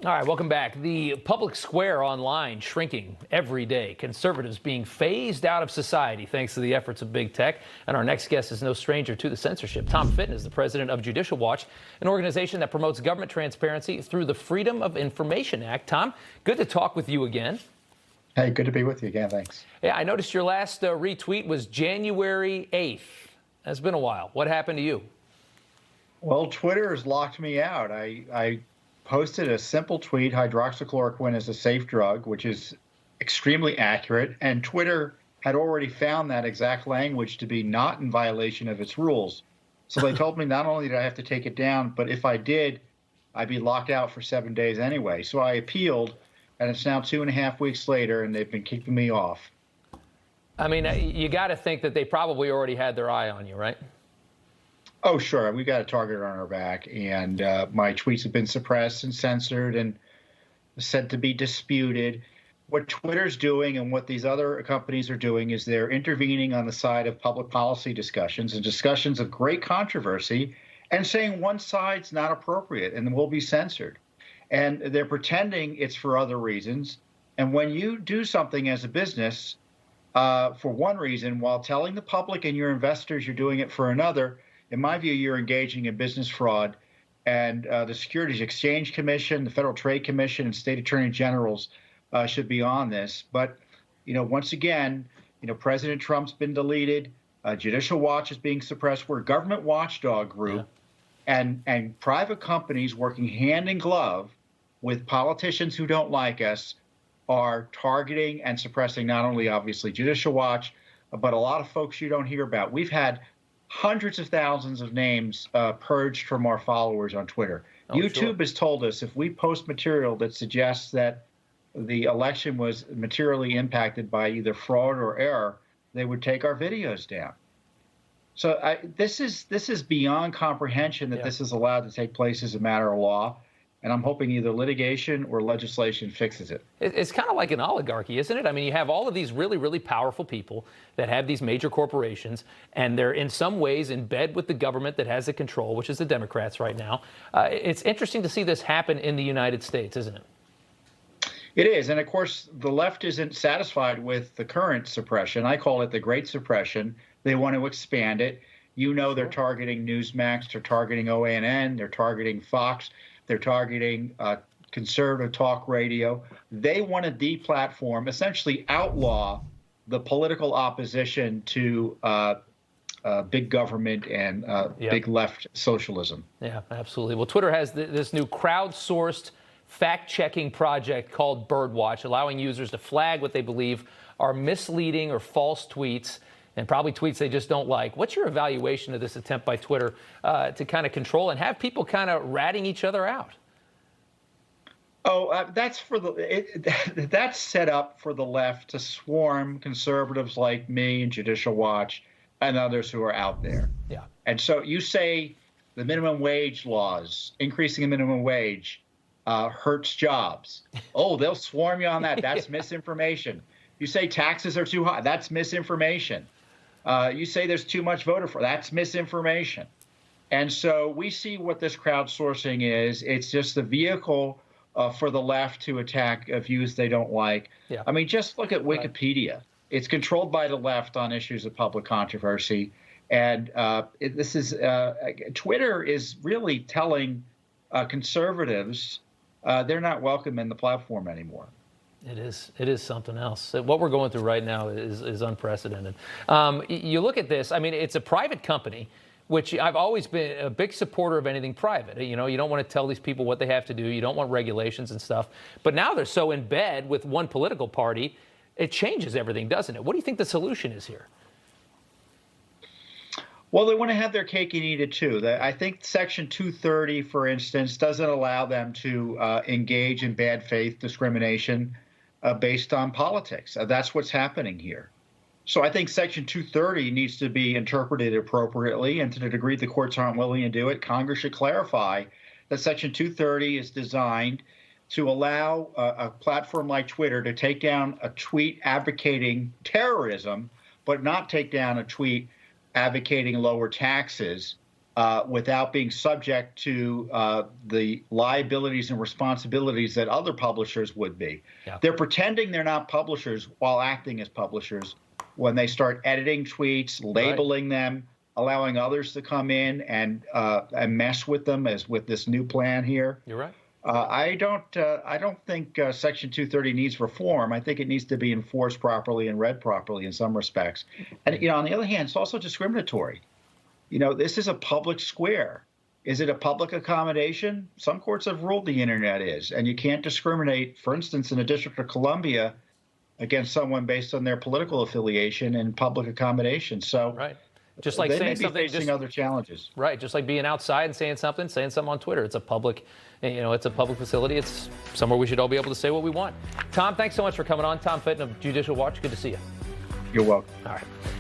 All right, welcome back. The public square online shrinking every day. Conservatives being phased out of society thanks to the efforts of big tech. And our next guest is no stranger to the censorship. Tom Fitton is the president of Judicial, an organization that promotes government transparency through the Freedom of Information Act. Tom, good to talk with you again. Hey, good to be with you again. Thanks. Yeah, I noticed your last retweet was January 8th. That's been a while. What happened to you? Well, Twitter has locked me out. I posted a simple tweet: hydroxychloroquine is a safe drug, which is extremely accurate. And Twitter had already found that exact language to be not in violation of its rules. So they told me not only did I have to take it down, but if I did, I'd be locked out for 7 days anyway. So I appealed, and it's now 2.5 weeks later, and they've been keeping me off. I mean, you got to think that they probably already had their eye on you, right? Oh, sure. We got a target on our back, and my tweets have been suppressed and censored and said to be disputed. What Twitter's doing and what these other companies are doing is they're intervening on the side of public policy discussions and discussions of great controversy and saying one side's not appropriate and will be censored. And they're pretending it's for other reasons. And when you do something as a business for one reason while telling the public and your investors you're doing it for another, in my view, you're engaging in business fraud, and the Securities Exchange Commission, the Federal Trade Commission, and state attorney generals should be on this. But, once again, President Trump's been deleted. Judicial Watch is being suppressed. We're a government watchdog group, and private companies working hand in glove with politicians who don't like us are targeting and suppressing not only, obviously, Judicial Watch, but a lot of folks you don't hear about. We've had hundreds of thousands of names purged from our followers on Twitter. YouTube has told us if we post material that suggests that the election was materially impacted by either fraud or error, they would take our videos down. So this is beyond comprehension that this is allowed to take place as a matter of law. And I'm hoping either litigation or legislation fixes it. It's kind of like an oligarchy, isn't it? I mean, you have all of these really, really powerful people that have these major corporations, and they're in some ways in bed with the government that has the control, which is the Democrats right now. It's interesting to see this happen in the United States, isn't it? It is. And of course, the left isn't satisfied with the current suppression. I call it the Great Suppression. They want to expand it. They're targeting Newsmax, they're targeting OANN, they're targeting Fox. They're targeting conservative talk radio. They want to deplatform, essentially outlaw the political opposition to big government and big left socialism. Yeah, absolutely. Well, Twitter has this new crowdsourced fact-checking project called Birdwatch, allowing users to flag what they believe are misleading or false tweets, and probably tweets they just don't like. What's your evaluation of this attempt by Twitter to kind of control and have people kind of ratting each other out? Oh, that's that's set up for the left to swarm conservatives like me and Judicial Watch and others who are out there. Yeah. And so you say the minimum wage laws, increasing the minimum wage, hurts jobs. Oh, they'll swarm you on that. That's misinformation. You say taxes are too high. That's misinformation. You say there's too much voter fraud. That's misinformation. And so we see what this crowdsourcing is. It's just a vehicle for the left to attack views they don't like. Yeah. I mean, just look at Wikipedia. Right. It's controlled by the left on issues of public controversy. And Twitter is really telling conservatives they're not welcome in the platform anymore. It is something else. What we're going through right now is unprecedented. You look at this, I mean, it's a private company, which I've always been a big supporter of anything private. You don't want to tell these people what they have to do. You don't want regulations and stuff. But now they're so in bed with one political party, it changes everything, doesn't it? What do you think the solution is here? Well, they want to have their cake and eat it, too. I think Section 230, for instance, doesn't allow them to engage in bad faith discrimination based on politics. That's what's happening here. So I think Section 230 needs to be interpreted appropriately, and to the degree the courts aren't willing to do it, Congress should clarify that Section 230 is designed to allow a platform like Twitter to take down a tweet advocating terrorism, but not take down a tweet advocating lower taxes without being subject to the liabilities and responsibilities that other publishers would be. Yeah. They're pretending they're not publishers while acting as publishers when they start editing tweets, labeling them, allowing others to come in and mess with them, as with this new plan here. You're right. I don't think Section 230 needs reform. I think it needs to be enforced properly and read properly in some respects. And on the other hand, it's also discriminatory. This is a public square. Is it a public accommodation? Some courts have ruled the internet is, and you can't discriminate, for instance, in the District of Columbia, against someone based on their political affiliation in public accommodation. So right. Just like they saying may be something, facing other challenges. Right, just like being outside and saying something on Twitter. It's a public, it's a public facility. It's somewhere we should all be able to say what we want. Tom, thanks so much for coming on. Tom Fitton of Judicial Watch. Good to see you. You're welcome. All right.